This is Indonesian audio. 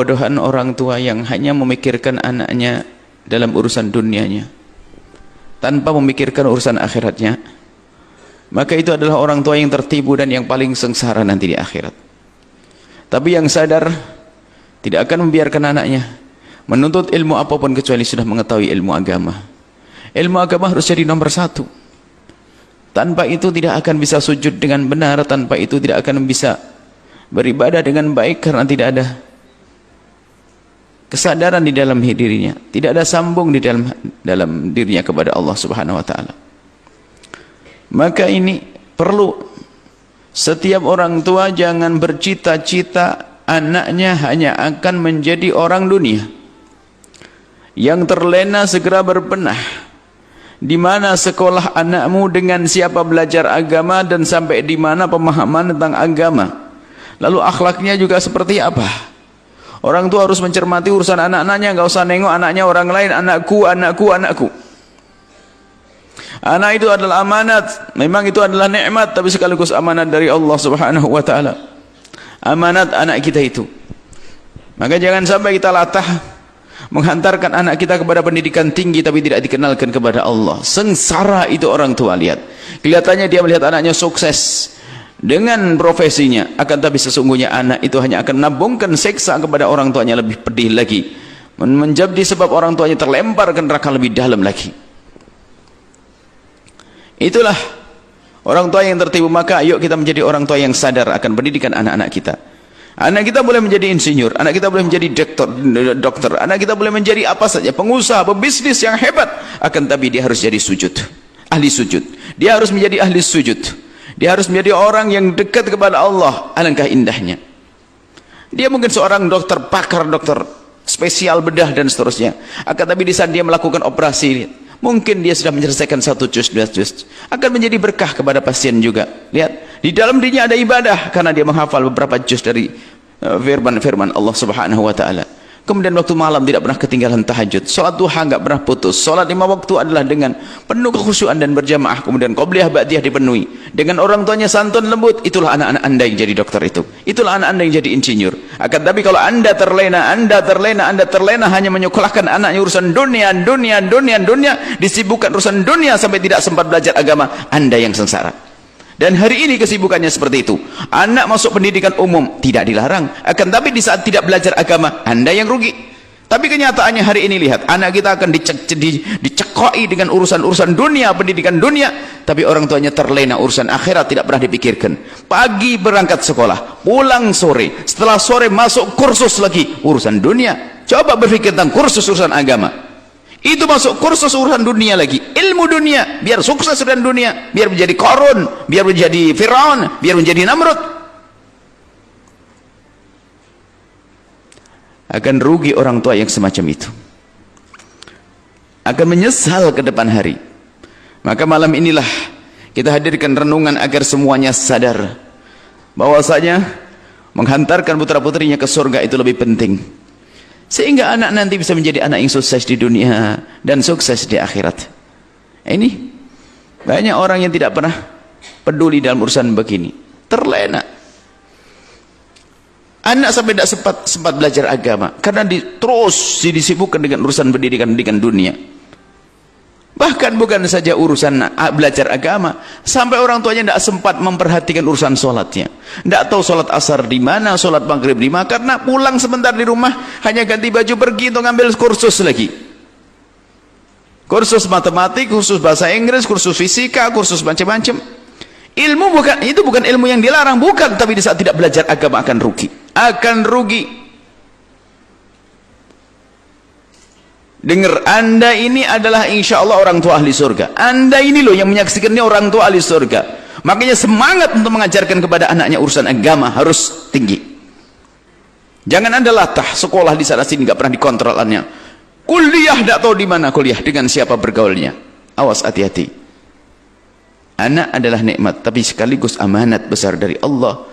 kebodohan orang tua yang hanya memikirkan anaknya dalam urusan dunianya tanpa memikirkan urusan akhiratnya, maka itu adalah orang tua yang tertipu dan yang paling sengsara nanti di akhirat. Tapi yang sadar tidak akan membiarkan anaknya menuntut ilmu apapun kecuali sudah mengetahui ilmu agama. Ilmu agama harus jadi nomor satu. Tanpa itu tidak akan bisa sujud dengan benar, tanpa itu tidak akan bisa beribadah dengan baik, karena tidak ada kesadaran di dalam dirinya, tidak ada sambung di dalam dirinya kepada Allah Subhanahu wa taala. Maka ini perlu setiap orang tua jangan bercita-cita anaknya hanya akan menjadi orang dunia yang terlena, segera berbenah. Di mana sekolah anakmu, dengan siapa belajar agama, dan sampai di mana pemahaman tentang agama, lalu akhlaknya juga seperti apa. Orang tua harus mencermati urusan anak-anaknya, nggak usah nengok anaknya orang lain, anakku, anakku, anakku. Anak itu adalah amanat, memang itu adalah nikmat, tapi sekaligus amanat dari Allah Subhanahu wa taala. Amanat anak kita itu. Maka jangan sampai kita latah menghantarkan anak kita kepada pendidikan tinggi tapi tidak dikenalkan kepada Allah. Sengsara itu orang tua, lihat. Kelihatannya dia melihat anaknya sukses dengan profesinya, akan tapi sesungguhnya anak itu hanya akan menabungkan seksa kepada orang tuanya lebih pedih lagi, menjadi sebab orang tuanya terlempar ke neraka lebih dalam lagi. Itulah orang tua yang tertipu. Maka ayo kita menjadi orang tua yang sadar akan pendidikan anak-anak kita. Anak kita boleh menjadi insinyur, anak kita boleh menjadi dokter, anak kita boleh menjadi apa saja, pengusaha, pebisnis yang hebat, akan tapi dia harus jadi sujud, ahli sujud. Dia harus menjadi ahli sujud. Dia harus menjadi orang yang dekat kepada Allah. Alangkah indahnya. Dia mungkin seorang dokter, pakar dokter, spesial bedah dan seterusnya. Akan tapi di saat dia melakukan operasi, mungkin dia sudah menyelesaikan 1 juz, 2 juz. Akan menjadi berkah kepada pasien juga. Lihat, di dalam dirinya ada ibadah karena dia menghafal beberapa juz dari firman-firman Allah Subhanahu wa taala. Kemudian waktu malam tidak pernah ketinggalan tahajud, salat duha enggak pernah putus, salat 5 waktu adalah dengan penuh kekhusyuan dan berjamaah, kemudian qobliyah ba'diyah dipenuhi. Dengan orang tuanya santun lembut, itulah anak-anak Anda yang jadi dokter itu. Itulah anak Anda yang jadi insinyur. Akan tapi kalau Anda terlena hanya menyekolahkan anaknya urusan dunia, disibukkan urusan dunia sampai tidak sempat belajar agama, Anda yang sengsara. Dan hari ini kesibukannya seperti itu. Anak masuk pendidikan umum tidak dilarang, akan tapi di saat tidak belajar agama, Anda yang rugi. Tapi kenyataannya hari ini, lihat, anak kita akan dicekoi dengan urusan-urusan dunia, pendidikan dunia, tapi orang tuanya terlena urusan akhirat, tidak pernah dipikirkan. Pagi berangkat sekolah, pulang sore, setelah sore masuk kursus lagi, urusan dunia. Coba berpikir tentang kursus urusan agama. Itu masuk kursus urusan dunia lagi, ilmu dunia, biar sukses dengan dunia, biar menjadi Qarun, biar menjadi Firaun, biar menjadi Namrud. Akan rugi orang tua yang semacam itu, akan menyesal ke depan hari. Maka malam inilah kita hadirkan renungan agar semuanya sadar bahwasanya menghantarkan putra-putrinya ke surga itu lebih penting, sehingga anak nanti bisa menjadi anak yang sukses di dunia dan sukses di akhirat. Ini banyak orang yang tidak pernah peduli dalam urusan begini, terlena. Anak sampai tidak sempat belajar agama karena terus disibukkan dengan urusan pendidikan dunia. Bahkan bukan saja urusan belajar agama, sampai orang tuanya tidak sempat memperhatikan urusan sholatnya. Tidak tahu sholat asar di mana, sholat maghrib di mana, karena pulang sebentar di rumah hanya ganti baju pergi untuk ngambil kursus lagi. Kursus matematik, kursus bahasa Inggris, kursus fisika, kursus macam-macam. Ilmu bukan ilmu yang dilarang, bukan, tapi di saat tidak belajar agama akan rugi. Akan rugi. Dengar, Anda ini adalah insya Allah orang tua ahli surga. Anda ini loh yang menyaksikan ini orang tua ahli surga. Makanya semangat untuk mengajarkan kepada anaknya urusan agama harus tinggi. Jangan Anda latah sekolah di sana sini nggak pernah dikontrol anaknya. Kuliah tidak tahu di mana kuliah, dengan siapa bergaulnya. Awas, hati-hati. Anak adalah nikmat, tapi sekaligus amanat besar dari Allah